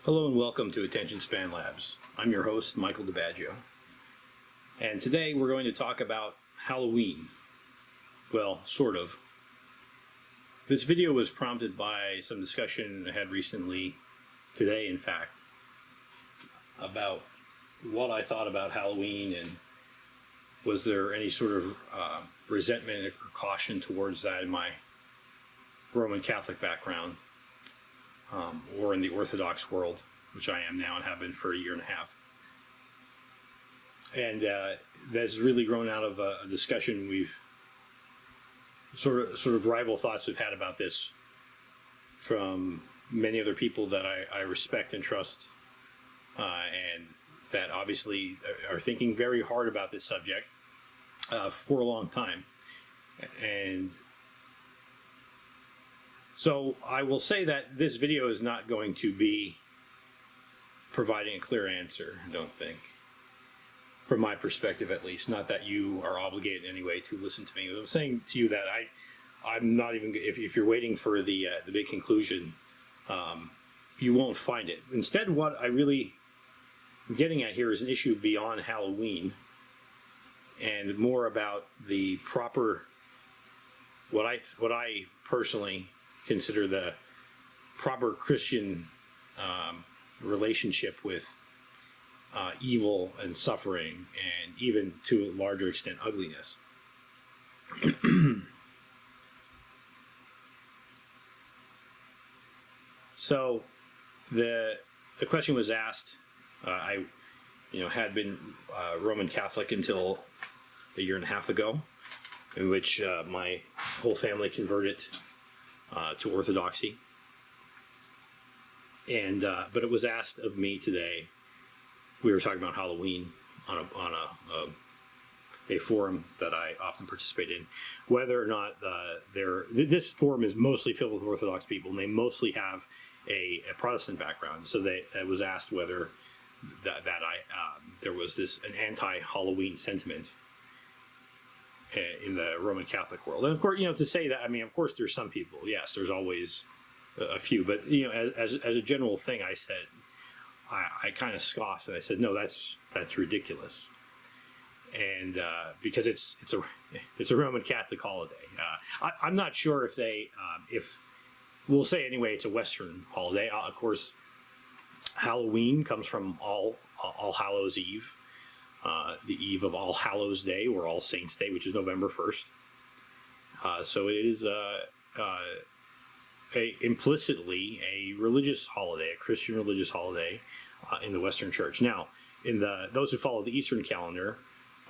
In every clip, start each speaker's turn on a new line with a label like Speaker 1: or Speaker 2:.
Speaker 1: Hello and welcome to Attention Span Labs. I'm your host, Michael DiBaggio. And today we're going to talk about Halloween. Well, sort of. This video was prompted by some discussion I had recently, today in fact, about what I thought about Halloween and was there any sort of resentment or caution towards that in my Roman Catholic background. Or in the Orthodox world, which I am now and have been for a year and a half. And that's really grown out of a discussion we've sort of rival thoughts we've had about this from many other people that I respect and trust, and that obviously are thinking very hard about this subject for a long time. And so I will say that this video is not going to be providing a clear answer, I don't think. From my perspective, at least. Not that you are obligated in any way to listen to me. I'm saying to you that I'm not even, if you're waiting for the big conclusion, you won't find it. Instead, what I really am getting at here is an issue beyond Halloween and more about the proper, what I personally consider the proper Christian relationship with evil and suffering, and even to a larger extent ugliness. So the question was asked. I had been Roman Catholic until a year and a half ago, in which my whole family converted to Orthodoxy, and but it was asked of me today. We were talking about Halloween on a forum that I often participate in, whether or not this forum is mostly filled with Orthodox people, and they mostly have a Protestant background. So it was asked whether there was an anti-Halloween sentiment in the Roman Catholic world. And of course, to say that, of course there's some people, yes, there's always a few, but as a general thing, I said, I kind of scoffed and I said, no, that's ridiculous. And because it's a Roman Catholic holiday. I'm not sure if we'll say anyway, it's a Western holiday. Of course, Halloween comes from All-Hallows Eve. The eve of All-Hallows Day, or All Saints Day, which is November 1st. So it is implicitly a religious holiday, a Christian religious holiday in the Western Church. Now, in those who follow the Eastern calendar,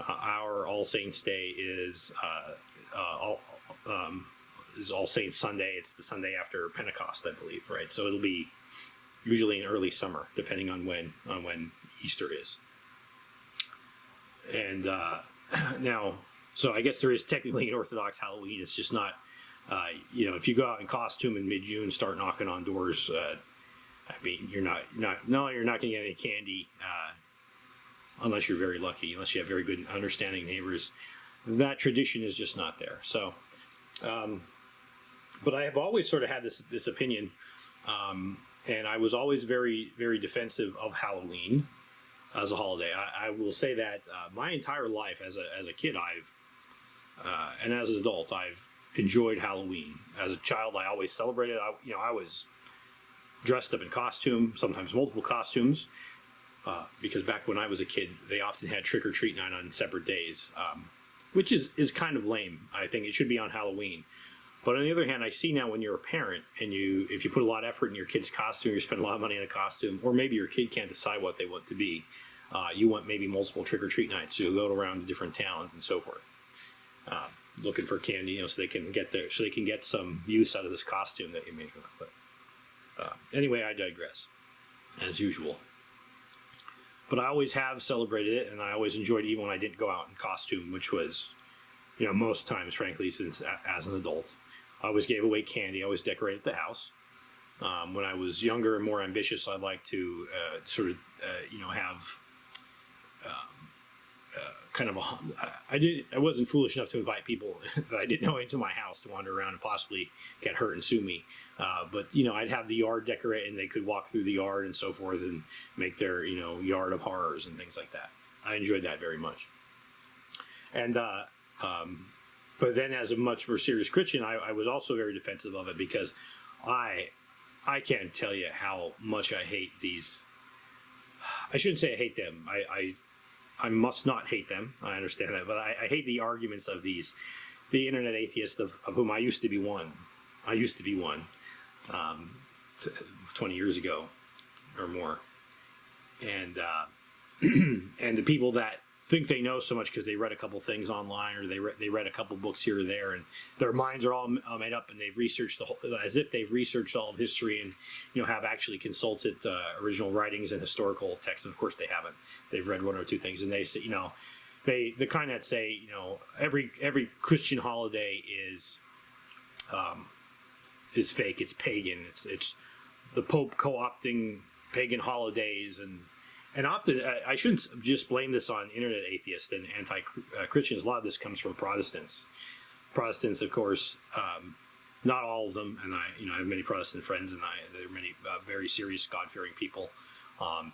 Speaker 1: our All Saints Day is All Saints Sunday. It's the Sunday after Pentecost, I believe, right? So it'll be usually in early summer, depending on when Easter is. And now, so I guess there is technically an Orthodox Halloween. It's just not, if you go out in costume in mid-June, start knocking on doors. You're not going to get any candy unless you're very lucky, unless you have very good, understanding neighbors. That tradition is just not there. So, but I have always sort of had this opinion, and I was always very, very defensive of Halloween as a holiday. I will say that my entire life as a kid, and as an adult, I've enjoyed Halloween. As a child, I always celebrated. I was dressed up in costume, sometimes multiple costumes, because back when I was a kid, they often had trick-or-treat night on separate days, which is kind of lame. I think it should be on Halloween. But on the other hand, I see now when you're a parent and if you put a lot of effort in your kid's costume, you spend a lot of money on a costume, or maybe your kid can't decide what they want to be. You want maybe multiple trick-or-treat nights, so you'll go around to different towns and so forth, looking for candy, so they can get some use out of this costume that you made for them. But anyway, I digress, as usual. But I always have celebrated it, and I always enjoyed it even when I didn't go out in costume, which was, most times, frankly, since as an adult. I always gave away candy. I always decorated the house. When I was younger and more ambitious, I'd like to have kind of I wasn't foolish enough to invite people that I didn't know into my house to wander around and possibly get hurt and sue me. But I'd have the yard decorated, and they could walk through the yard and so forth, and make their yard of horrors and things like that. I enjoyed that very much. And but then, as a much more serious Christian, I was also very defensive of it, because I can't tell you how much I hate these. I shouldn't say I hate them. I must not hate them. I understand that, but I hate the arguments of the internet atheists, of whom I used to be one. 20 years ago or more, and and the people that think they know so much because they read a couple things online, or they read a couple books here or there, and their minds are all made up, and they've researched as if they've researched all of history, and have actually consulted original writings and historical texts. And of course they haven't. They've read one or two things, and they say the kind that say every Christian holiday is fake. It's pagan. It's the Pope co-opting pagan holidays, and often, I shouldn't just blame this on internet atheists and anti-Christians. A lot of this comes from Protestants. Protestants, of course, not all of them, and I have many Protestant friends, and there are many very serious, God-fearing people, and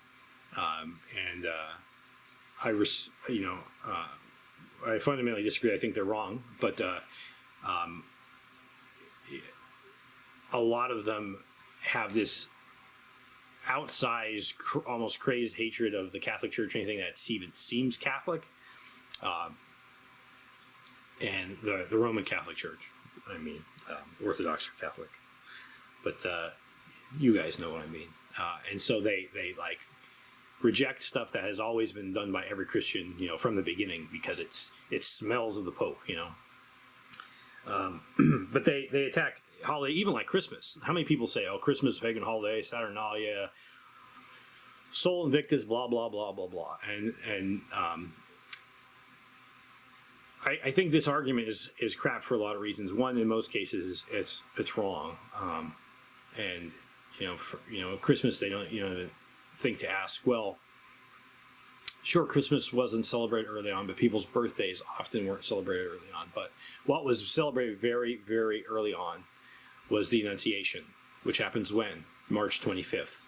Speaker 1: I fundamentally disagree. I think they're wrong, but a lot of them have this outsized, almost crazed hatred of the Catholic Church, anything that even seems Catholic, and the Roman Catholic Church. I mean, Orthodox Catholic, but you guys know what I mean. And so they like reject stuff that has always been done by every Christian, from the beginning, because it smells of the Pope, But they attack holiday, even like Christmas. How many people say, "Oh, Christmas is a pagan holiday, Saturnalia, Sol Invictus, blah blah blah blah blah," and I think this argument is crap for a lot of reasons. One, in most cases, it's wrong, and Christmas, they don't think to ask, well, sure, Christmas wasn't celebrated early on, but people's birthdays often weren't celebrated early on. But what was celebrated very, very early on was the Annunciation, which happens when? March 25th.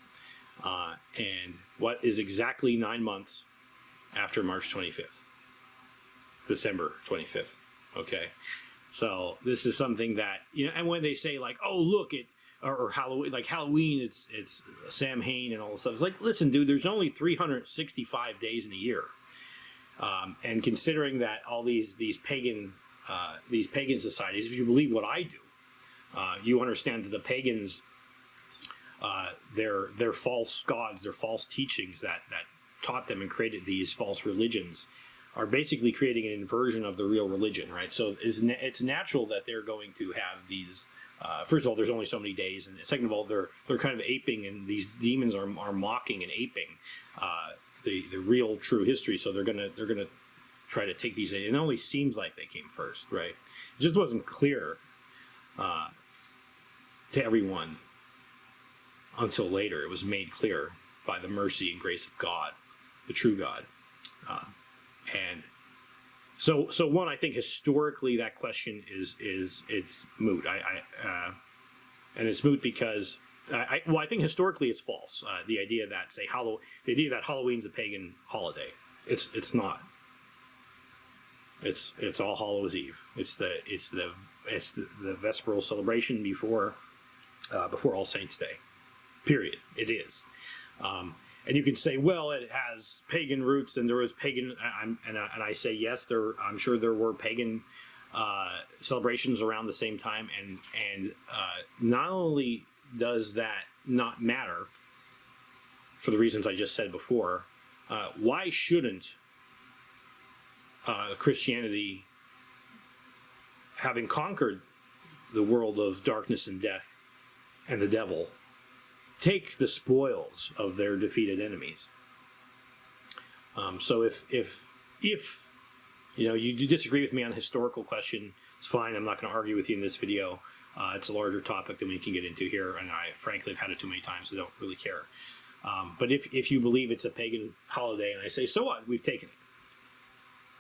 Speaker 1: And what is exactly 9 months after March 25th? December 25th. Okay. So this is something that, and when they say like, oh, look, or Halloween, like Halloween, it's Samhain and all this stuff. It's like, listen, dude, there's only 365 days in a year. And considering that all these pagan societies, if you believe what I do, you understand that the pagans, their false gods, their false teachings that taught them and created these false religions, are basically creating an inversion of the real religion, right? So it's natural that they're going to have these. First of all, there's only so many days, and second of all, they're kind of aping, and these demons are mocking and aping the real true history. So they're gonna try to take these in. It only seems like they came first, right? It just wasn't clear to everyone until later. It was made clear by the mercy and grace of God, the true God. And so one, I think historically that question is it's moot. And it's moot because I think historically it's false. The idea that Halloween's a pagan holiday. It's not. It's All-Hallows Eve. It's the vesperal celebration before All Saints Day. Period. It is. And you can say, well, it has pagan roots, and there was pagan, and I say yes. I'm sure there were pagan celebrations around the same time, and not only does that not matter for the reasons I just said before, why shouldn't Christianity, having conquered the world of darkness and death and the devil, take the spoils of their defeated enemies? So if you do disagree with me on the historical question, it's fine. I'm not going to argue with you in this video. It's a larger topic than we can get into here, and I frankly have had it too many times, so I don't really care. But if you believe it's a pagan holiday, and I say, so what? We've taken it.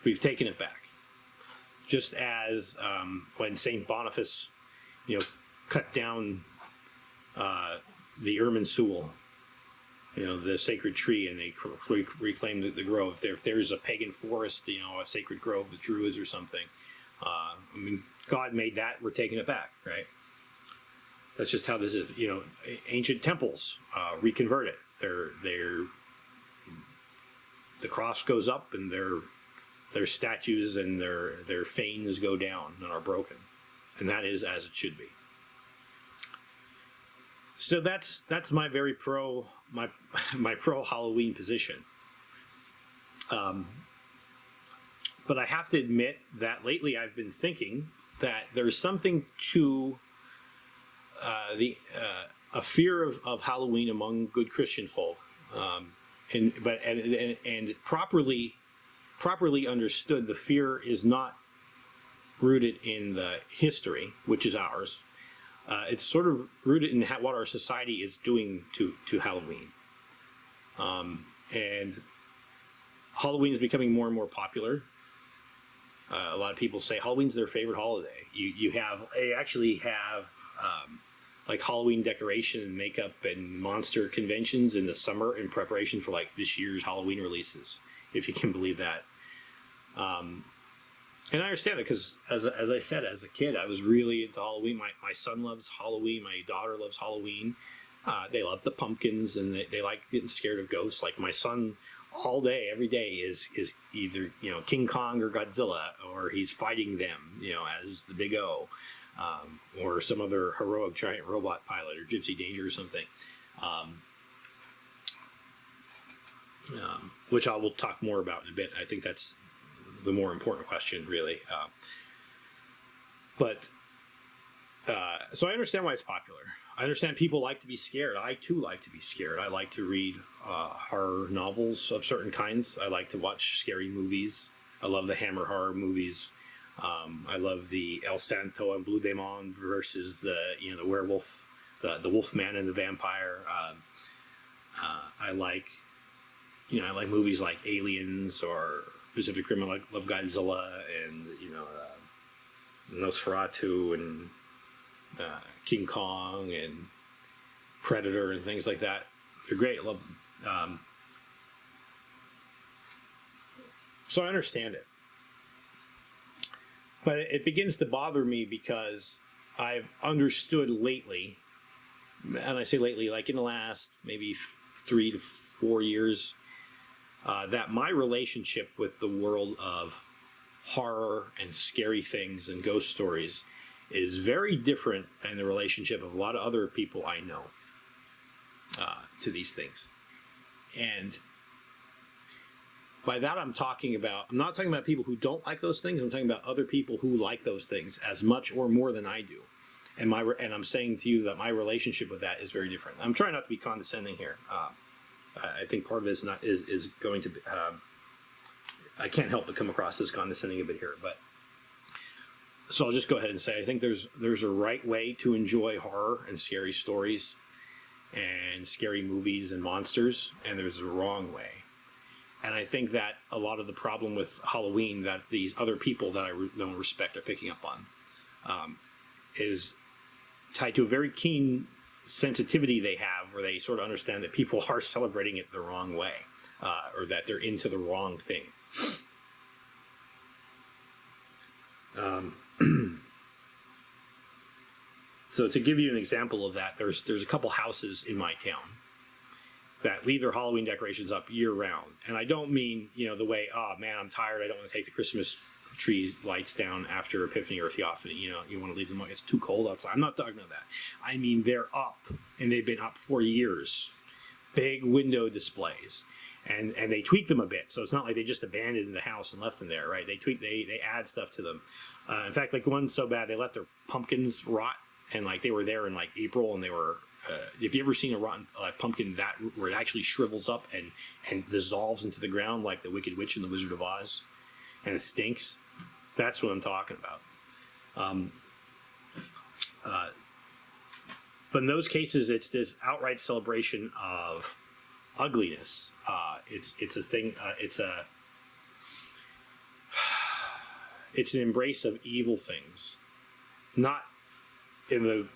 Speaker 1: We've taken it back. Just as when Saint Boniface, cut down the Irminsul, the sacred tree, and they reclaimed the grove. If there's a pagan forest, a sacred grove with druids or something, God made that. We're taking it back, right? That's just how this is. Ancient temples reconvert it. The cross goes up, and their statues and their fanes go down and are broken, and that is as it should be. So that's my very pro Halloween position. But I have to admit that lately I've been thinking that there's something to a fear of Halloween among good Christian folk, and properly understood, the fear is not rooted in the history, which is ours. It's sort of rooted in what our society is doing to Halloween. And Halloween is becoming more and more popular. A lot of people say Halloween's their favorite holiday. They actually have like Halloween decoration and makeup and monster conventions in the summer in preparation for like this year's Halloween releases, if you can believe that. And I understand it because, as I said, as a kid, I was really into Halloween. My son loves Halloween. My daughter loves Halloween. They love the pumpkins, and they like getting scared of ghosts. Like my son, all day, every day is either King Kong or Godzilla, or he's fighting them, as the Big O, or some other heroic giant robot pilot, or Gypsy Danger or something. Which I will talk more about in a bit. I think that's the more important question, really. So I understand why it's popular. I understand people like to be scared. I too like to be scared. I like to read horror novels of certain kinds. I like to watch scary movies. I love the Hammer horror movies. I love the El Santo and Blue Demon versus the werewolf, the Wolfman and the vampire. I like movies like Aliens or Pacific Rim. I love Godzilla and Nosferatu and King Kong and Predator and things like that. They're great. I love them. So I understand it. But it begins to bother me because I've understood lately, and I say lately, like in the last maybe 3 to 4 years, that my relationship with the world of horror and scary things and ghost stories is very different than the relationship of a lot of other people I know to these things. And by that I'm not talking about people who don't like those things. I'm talking about other people who like those things as much or more than I do. And I'm saying to you that my relationship with that is very different. I'm trying not to be condescending here. I think part of it is going to be, I can't help but come across as condescending a bit here, but so I'll just go ahead and say I think there's a right way to enjoy horror and scary stories and scary movies and monsters, and there's a wrong way. And I think that a lot of the problem with Halloween that these other people that I know and respect are picking up on is tied to a very keen sensitivity they have, where they sort of understand that people are celebrating it the wrong way, or that they're into the wrong thing. So to give you an example of that, there's a couple houses in my town that leave their Halloween decorations up year round. And I don't mean, the way, oh man, I'm tired, I don't want to take the Christmas tree lights down after Epiphany or Theophany, you want to leave them up, it's too cold outside. I'm not talking about that. I mean, they're up, and they've been up for years. Big window displays. And they tweak them a bit, so it's not like they just abandoned the house and left them there, right? They add stuff to them. In fact, like one so bad, they let their pumpkins rot, and like they were there in like April, and they were. Have you ever seen a rotten pumpkin where it actually shrivels up and dissolves into the ground like the Wicked Witch in the Wizard of Oz, and it stinks? That's what I'm talking about. But in those cases, it's this outright celebration of ugliness. It's a thing. it's an embrace of evil things, not in the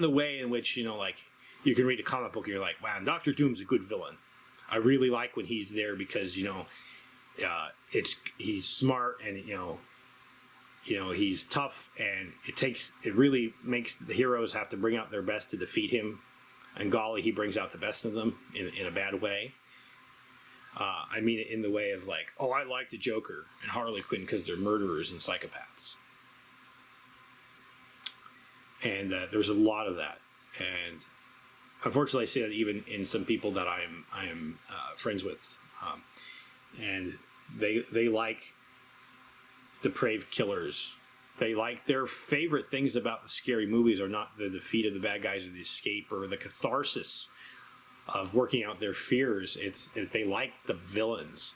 Speaker 1: way in which, like, you can read a comic book and you're like, wow, Doctor Doom's a good villain. I really like when he's there because, he's smart and, he's tough, and it really makes the heroes have to bring out their best to defeat him. And golly, he brings out the best of them in a bad way. I mean it in the way of like, oh, I like the Joker and Harley Quinn because they're murderers and psychopaths. And there's a lot of that. And unfortunately, I see that even in some people that I am friends with. And they like depraved killers. They like, their favorite things about the scary movies are not the defeat of the bad guys or the escape or the catharsis of working out their fears. They like the villains.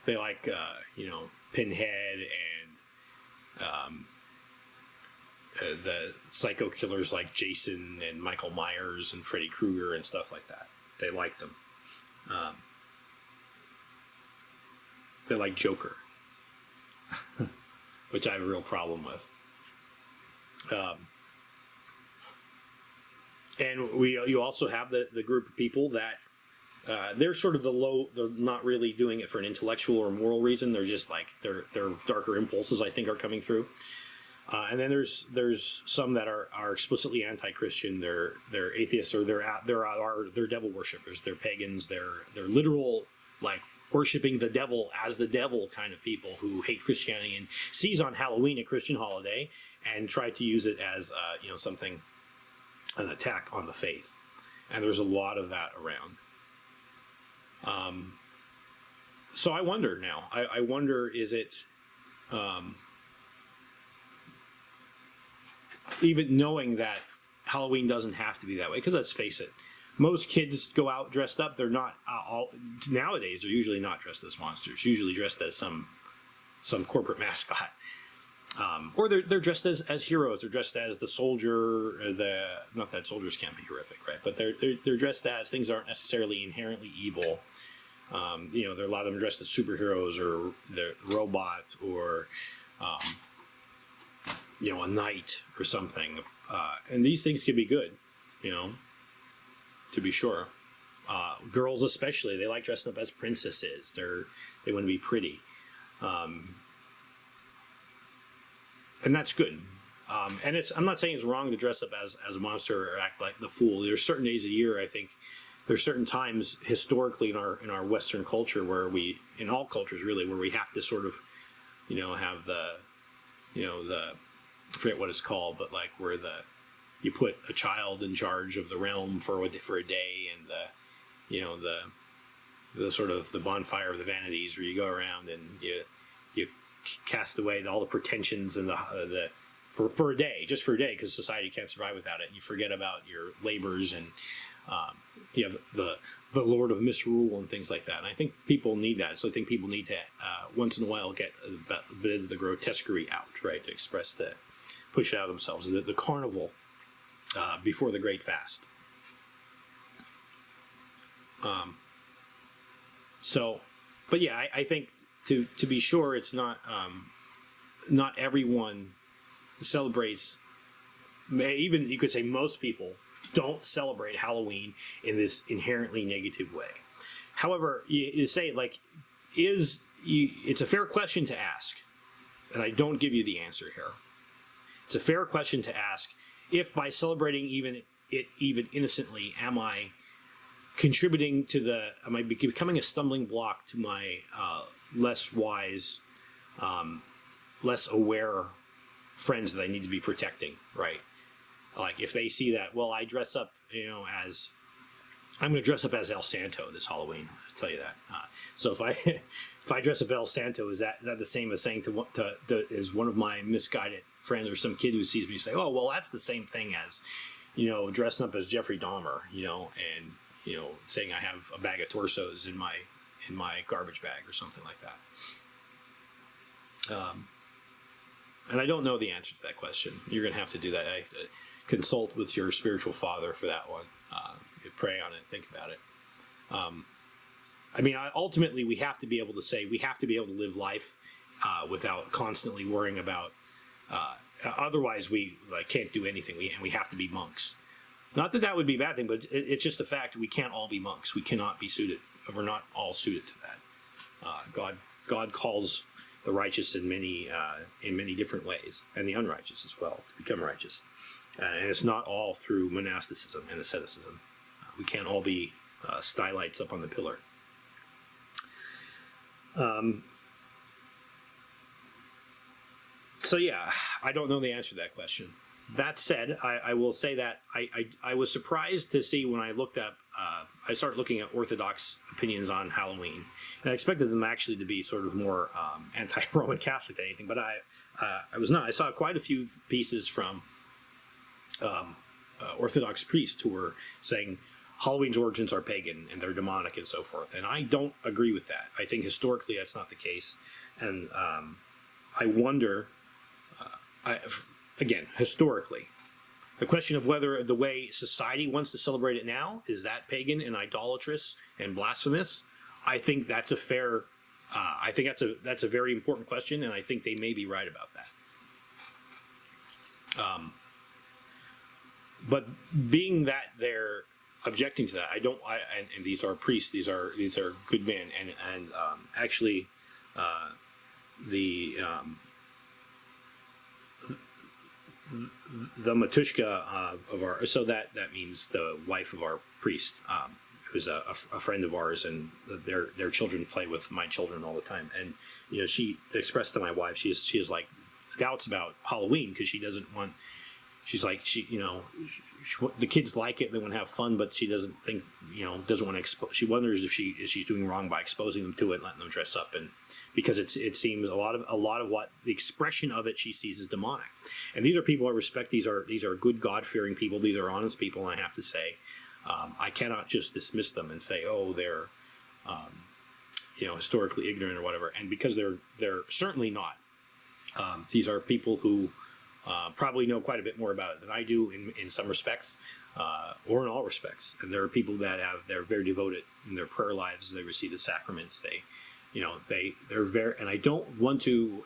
Speaker 1: They like Pinhead and the psycho killers like Jason and Michael Myers and Freddy Krueger and stuff like that. They like them. They like Joker, which I have a real problem with. And you also have the group of people that they're sort of they're not really doing it for an intellectual or moral reason. They're just like their darker impulses, I think, are coming through. And then there's some that are explicitly anti-Christian. They're atheists, or they're devil worshippers. They're pagans. They're literal, like, worshiping the devil as the devil kind of people who hate Christianity and seize on Halloween, a Christian holiday, and try to use it as something, an attack on the faith. And there's a lot of that around. So I wonder now. I wonder, is it even knowing that Halloween doesn't have to be that way? Because let's face it, most kids go out dressed up. They're not nowadays. They're usually not dressed as monsters. Usually dressed as some corporate mascot, or they're dressed as heroes. They're dressed as the soldier. Not that soldiers can't be horrific, right? But they're dressed as things aren't necessarily inherently evil. There are a lot of them dressed as superheroes or the robot or a knight or something. And these things can be good, to be sure. Girls especially, they like dressing up as princesses. They want to be pretty. And that's good. And I'm not saying it's wrong to dress up as a monster or act like the fool. There's certain days of the year, I think, there's certain times historically in our Western culture in all cultures really, where we have to sort of, have the I forget what it's called, but like where you put a child in charge of the realm for a day, and the sort of the bonfire of the vanities, where you go around and you cast away all the pretensions and for a day, just for a day, because society can't survive without it. And you forget about your labors, and you have the Lord of Misrule and things like that. And I think people need that. So I think people need to once in a while get a bit of the grotesquerie out, right, to push it out of themselves. The carnival before the Great Fast. But yeah, I think to be sure, it's not everyone celebrates. Even you could say most people don't celebrate Halloween in this inherently negative way. However, you say, like, it's a fair question to ask, and I don't give you the answer here. It's a fair question to ask if by celebrating even innocently, am I contributing to am I becoming a stumbling block to my less wise, less aware friends that I need to be protecting, right? Like if they see that, well, I dress up, I'm going to dress up as El Santo this Halloween. I'll tell you that. So if I dress up El Santo, is that the same as saying is one of my misguided friends or some kid who sees me say, oh, well, that's the same thing as, dressing up as Jeffrey Dahmer, and saying I have a bag of torsos in my garbage bag or something like that. And I don't know the answer to that question. You're going to have to do that. Consult with your spiritual father for that one. Pray on it, think about it. I mean, ultimately, we have to be able to say we have to be able to live life without constantly worrying about. Otherwise, we can't do anything. And we have to be monks. Not that that would be a bad thing, but it's just a fact. We can't all be monks. We cannot be suited. We're not all suited to that. God calls the righteous in many different ways, and the unrighteous as well, to become righteous. And it's not all through monasticism and asceticism. We can't all be stylites up on the pillar. So yeah, I don't know the answer to that question. That said, I will say that I was surprised to see when I looked up, I started looking at Orthodox opinions on Halloween, and I expected them actually to be sort of more anti-Roman Catholic than anything, but I was not. I saw quite a few pieces from Orthodox priests who were saying Halloween's origins are pagan and they're demonic and so forth, and I don't agree with that. I think historically that's not the case, and I wonder, again, historically, the question of whether the way society wants to celebrate it now, is that pagan and idolatrous and blasphemous? I think that's a fair, I think that's a very important question, and I think they may be right about that. But being that they're objecting to that, and these are priests, these are good men, and actually, the Matushka of our, so that means the wife of our priest, who's a friend of ours, and their children play with my children all the time. And she expressed to my wife she has like doubts about Halloween because she doesn't want. She's like the kids like it, they want to have fun, but she doesn't think doesn't want to expose. She wonders if she's doing wrong by exposing them to it, and letting them dress up, and because it seems a lot of what the expression of it she sees is demonic. And these are people I respect. These are good, God-fearing people. These are honest people, and I have to say, I cannot just dismiss them and say, oh, they're historically ignorant or whatever. And because they're certainly not. These are people who probably know quite a bit more about it than I do in some respects, or in all respects. And there are people that they're very devoted in their prayer lives. They receive the sacraments. They're very, and I don't want to.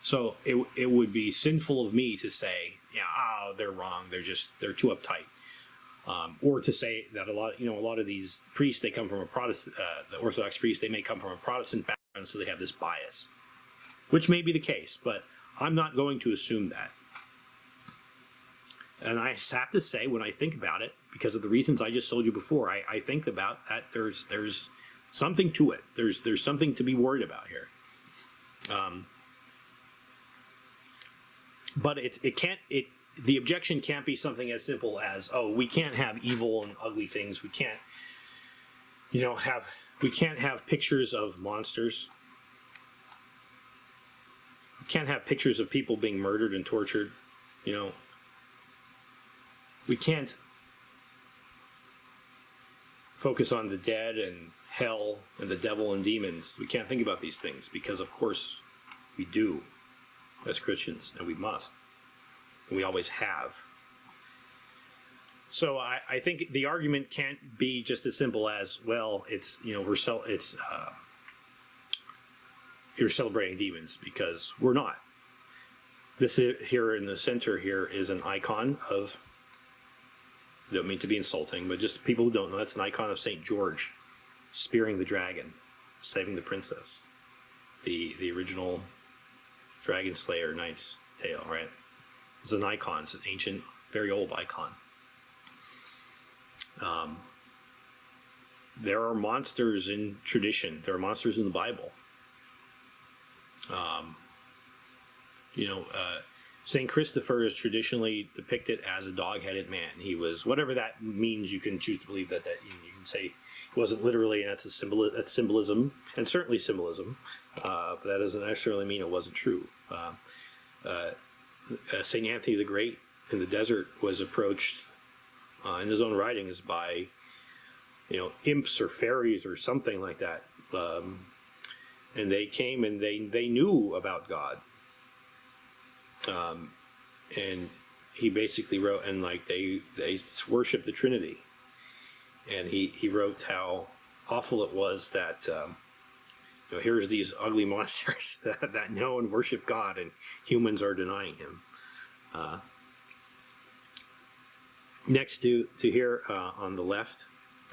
Speaker 1: So it would be sinful of me to say, they're wrong. They're too uptight. Or to say that a lot of these priests, they come from a Protestant, the Orthodox priests, they may come from a Protestant background, so they have this bias, which may be the case, but I'm not going to assume that. And I have to say, when I think about it, because of the reasons I just told you before, I think about that there's something to it. There's something to be worried about here. But the objection can't be something as simple as, we can't have evil and ugly things. We can't, we can't have pictures of monsters. We can't have pictures of people being murdered and tortured. We can't focus on the dead and hell and the devil and demons. We can't think about these things because, of course, we do as Christians, and we must. And we always have. So I think the argument can't be just as simple as, well, it's you're celebrating demons, because we're not. This here in the center here is an icon of, I don't mean to be insulting, but just people who don't know, that's an icon of St. George spearing the dragon, saving the princess. The original Dragon Slayer Knight's Tale, right? It's an icon. It's an ancient, very old icon. There are monsters in tradition. There are monsters in the Bible. St. Christopher is traditionally depicted as a dog-headed man. He was, whatever that means, you can choose to believe that you can say it wasn't literally, and that's symbolism, and certainly symbolism, but that doesn't necessarily mean it wasn't true. St. Anthony the Great in the desert was approached in his own writings by imps or fairies or something like that, and they came and they knew about God, and he basically wrote, and like they worship the Trinity, and he wrote how awful it was that here's these ugly monsters that know and worship God, and humans are denying him. Next to here on the left,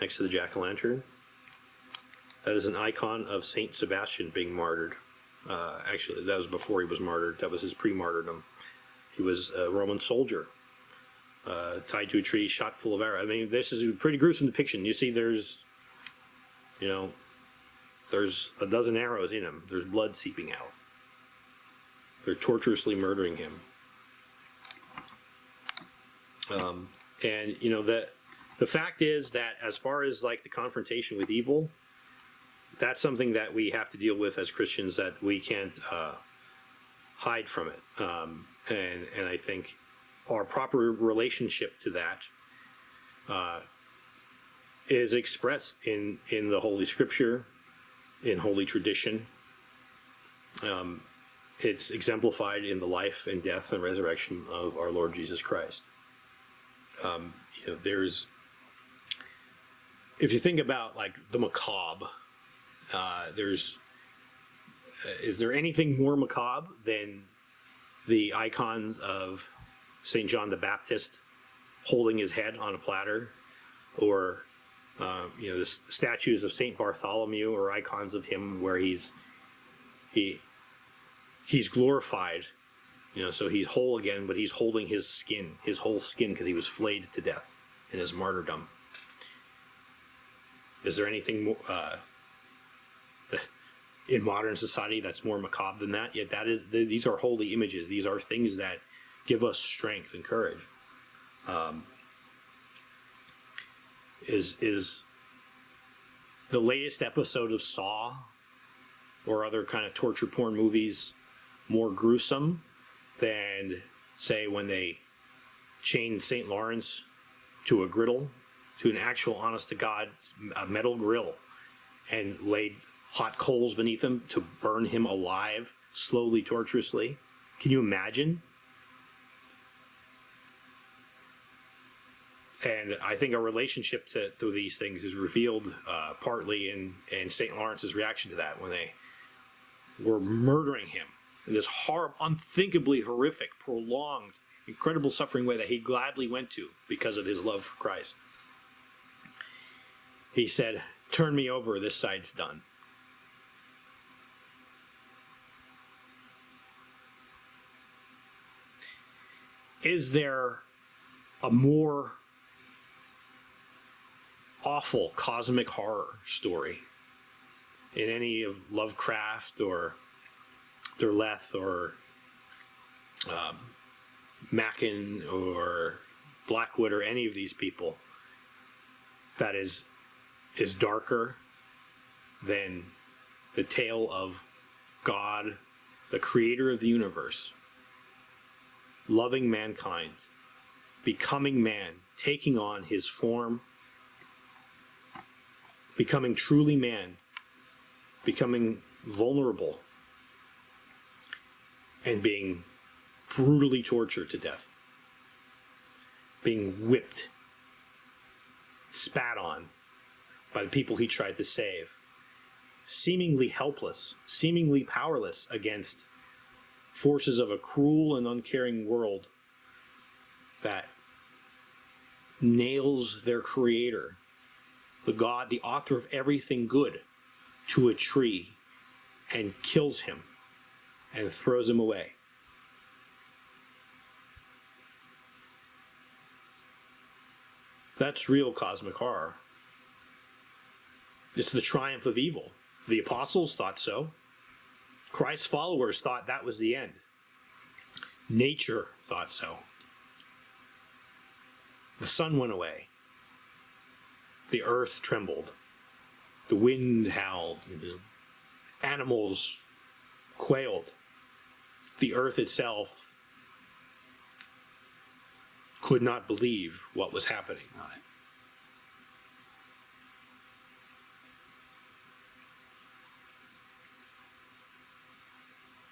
Speaker 1: next to the jack-o'-lantern, that is an icon of Saint Sebastian being martyred. Actually, that was before he was martyred. That was his pre-martyrdom. He was a Roman soldier, tied to a tree, shot full of arrows. I mean, this is a pretty gruesome depiction. You see, there's a dozen arrows in him. There's blood seeping out. They're torturously murdering him. And the fact is that as far as like the confrontation with evil, that's something that we have to deal with as Christians, that we can't hide from it. And I think our proper relationship to that is expressed in the Holy Scripture, in Holy Tradition. It's exemplified in the life and death and resurrection of our Lord Jesus Christ. There's, if you think about like the macabre, is there anything more macabre than the icons of St. John the Baptist holding his head on a platter, or the statues of St. Bartholomew, or icons of him where he's glorified, so he's whole again, but he's holding his whole skin, because he was flayed to death in his martyrdom. Is there anything more in modern society that's more macabre than that? Yet these are holy images. These are things that give us strength and courage. Is the latest episode of Saw or other kind of torture porn movies more gruesome than, say, when they chained St. Lawrence to a griddle, to an actual honest-to-God metal grill, and laid hot coals beneath him to burn him alive, slowly, torturously? Can you imagine? And I think our relationship to these things is revealed partly in St. Lawrence's reaction to that, when they were murdering him in this horrible, unthinkably horrific, prolonged, incredible suffering way that he gladly went to because of his love for Christ. He said, "Turn me over, this side's done." Is there a more awful cosmic horror story in any of Lovecraft or Derleth or Mackin or Blackwood or any of these people that is darker than the tale of God, the creator of the universe, loving mankind, becoming man, taking on his form, becoming truly man, becoming vulnerable, and being brutally tortured to death, being whipped, spat on by the people he tried to save, seemingly helpless, seemingly powerless against forces of a cruel and uncaring world that nails their creator, the God, the author of everything good, to a tree and kills him and throws him away. That's real cosmic horror. It's the triumph of evil. The apostles thought so. Christ's followers thought that was the end. Nature thought so. The sun went away. The earth trembled. The wind howled. Animals quailed. The earth itself could not believe what was happening on it.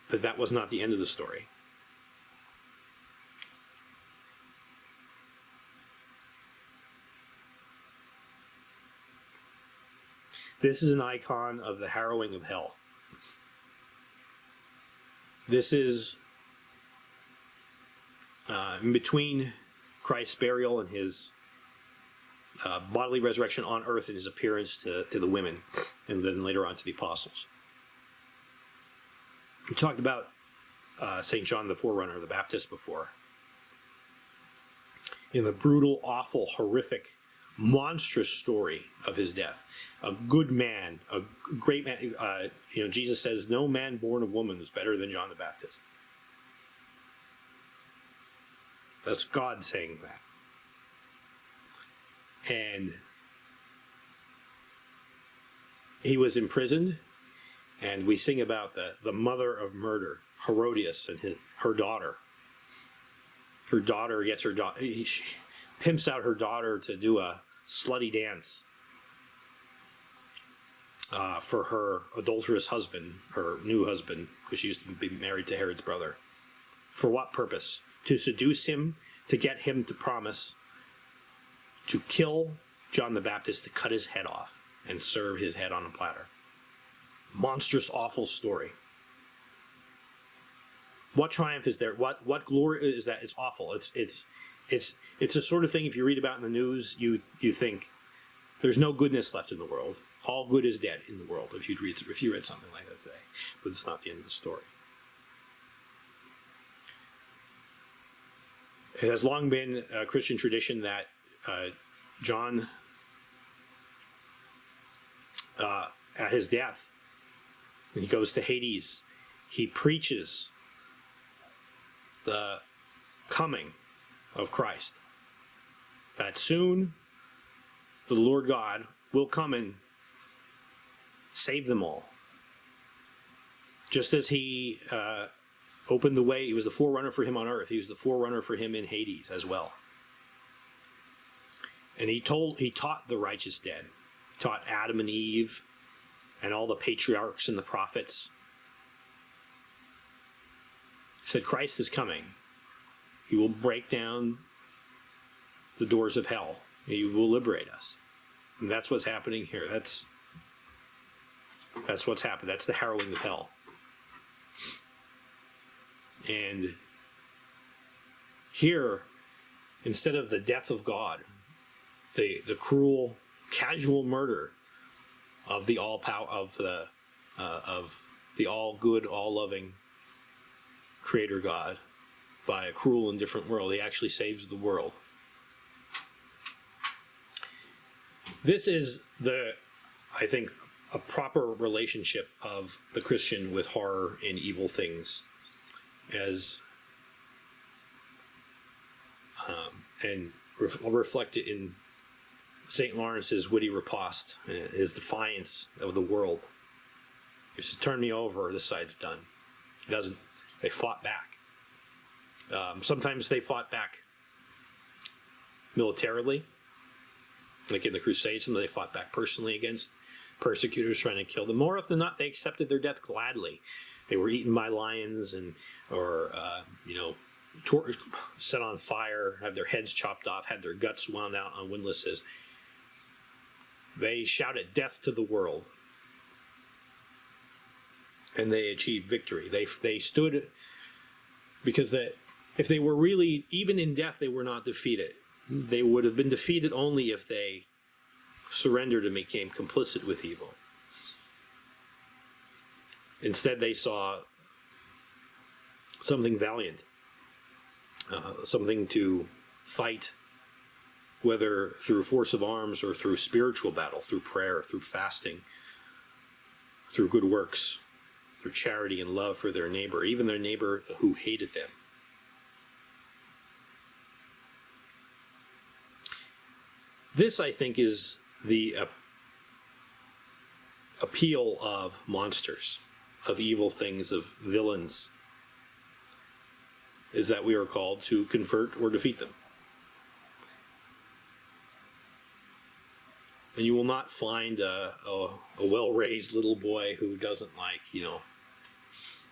Speaker 1: But that was not the end of the story. This is an icon of the harrowing of hell. This is in between Christ's burial and his bodily resurrection on earth and his appearance to the women, and then later on to the apostles. We talked about St. John the Forerunner, the Baptist, before. In the brutal, awful, horrific, monstrous story of his death. A good man, a great man. Jesus says, no man born of woman is better than John the Baptist. That's God saying that. And he was imprisoned, and we sing about the mother of murder, Herodias, and her daughter. Her daughter gets her daughter. She pimps out her daughter to do a slutty dance for her adulterous husband, her new husband, because she used to be married to Herod's brother. For what purpose? To seduce him, to get him to promise to kill John the Baptist, to cut his head off and serve his head on a platter. Monstrous, awful story. What triumph is there? What glory is that? It's awful. It's the sort of thing, if you read about in the news, you think there's no goodness left in the world. All good is dead in the world. If you read something like that today, but it's not the end of the story. It has long been a Christian tradition that John, at his death, when he goes to Hades, he preaches the coming of Christ. That soon the Lord God will come and save them all. Just as he opened the way, he was the forerunner for him on earth. He was the forerunner for him in Hades as well. And he taught the righteous dead. He taught Adam and Eve and all the patriarchs and the prophets. He said, Christ is coming. He will break down the doors of hell. He will liberate us. And that's what's happening here. That's what's happened. That's the harrowing of hell. And here, instead of the death of God, the cruel, casual murder of the all good, all loving Creator God by a cruel and different world, he actually saves the world. This is I think, a proper relationship of the Christian with horror and evil things, and reflected in St. Lawrence's witty riposte, his defiance of the world. He says, turn me over, this side's done. He doesn't. They fought back. Sometimes they fought back militarily, like in the Crusades. Sometimes they fought back personally against persecutors trying to kill them. More often than not, they accepted their death gladly. They were eaten by lions or set on fire, had their heads chopped off, had their guts wound out on windlasses. They shouted death to the world, and they achieved victory. They stood, because if they were really, even in death, they were not defeated. They would have been defeated only if they surrendered and became complicit with evil. Instead, they saw something valiant, something to fight, whether through force of arms or through spiritual battle, through prayer, through fasting, through good works, through charity and love for their neighbor, even their neighbor who hated them. This, I think, is the appeal of monsters, of evil things, of villains, is that we are called to convert or defeat them. And you will not find a well-raised little boy who doesn't like,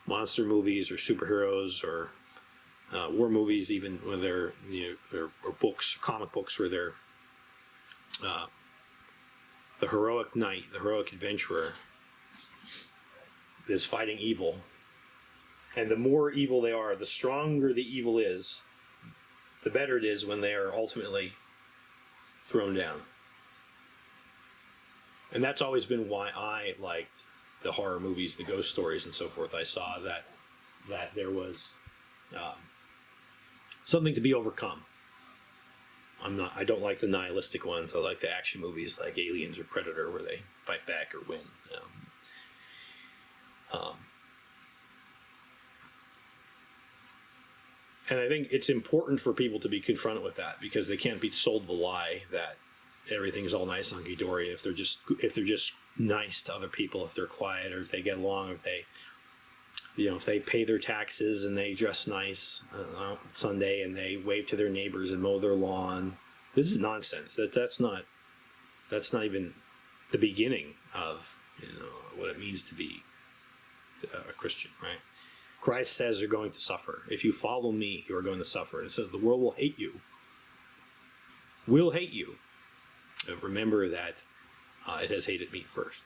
Speaker 1: monster movies or superheroes or war movies, even when they're, or books, comic books, where they're the heroic knight, the heroic adventurer, is fighting evil. And the more evil they are, the stronger the evil is, the better it is when they are ultimately thrown down. And that's always been why I liked the horror movies, the ghost stories, and so forth. I saw that there was something to be overcome. I don't like the nihilistic ones. I like the action movies like Aliens or Predator, where they fight back or win. And I think it's important for people to be confronted with that, because they can't be sold the lie that everything's all nice hunky dory. If they're just nice to other people, if they're quiet, or if they get along, or if they pay their taxes and they dress nice on Sunday and they wave to their neighbors and mow their lawn. This is nonsense. That's not even the beginning of what it means to be a Christian, right? Christ says you're going to suffer. If you follow me, you are going to suffer. And it says the world will hate you. Will hate you. But remember that it has hated me first.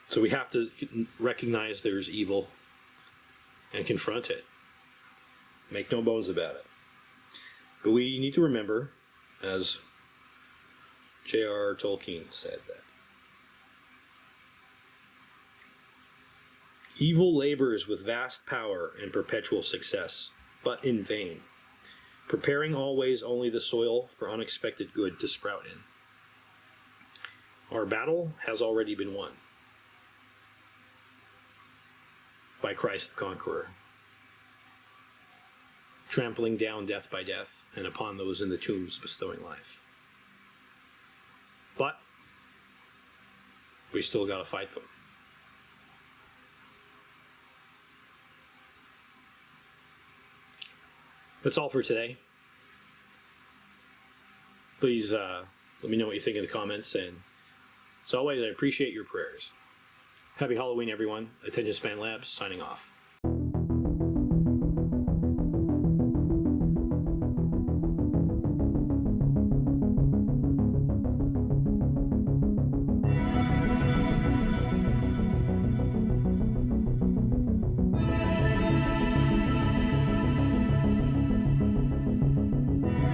Speaker 1: So we have to recognize there's evil and confront it. Make no bones about it. But we need to remember, as J.R.R. Tolkien said, that evil labors with vast power and perpetual success, but in vain, preparing always only the soil for unexpected good to sprout in. Our battle has already been won by Christ the Conqueror, trampling down death by death, and upon those in the tombs bestowing life. But we still got to fight them. That's all for today. Please let me know what you think in the comments, and as always, I appreciate your prayers. Happy Halloween, everyone. Attention Span Labs, signing off.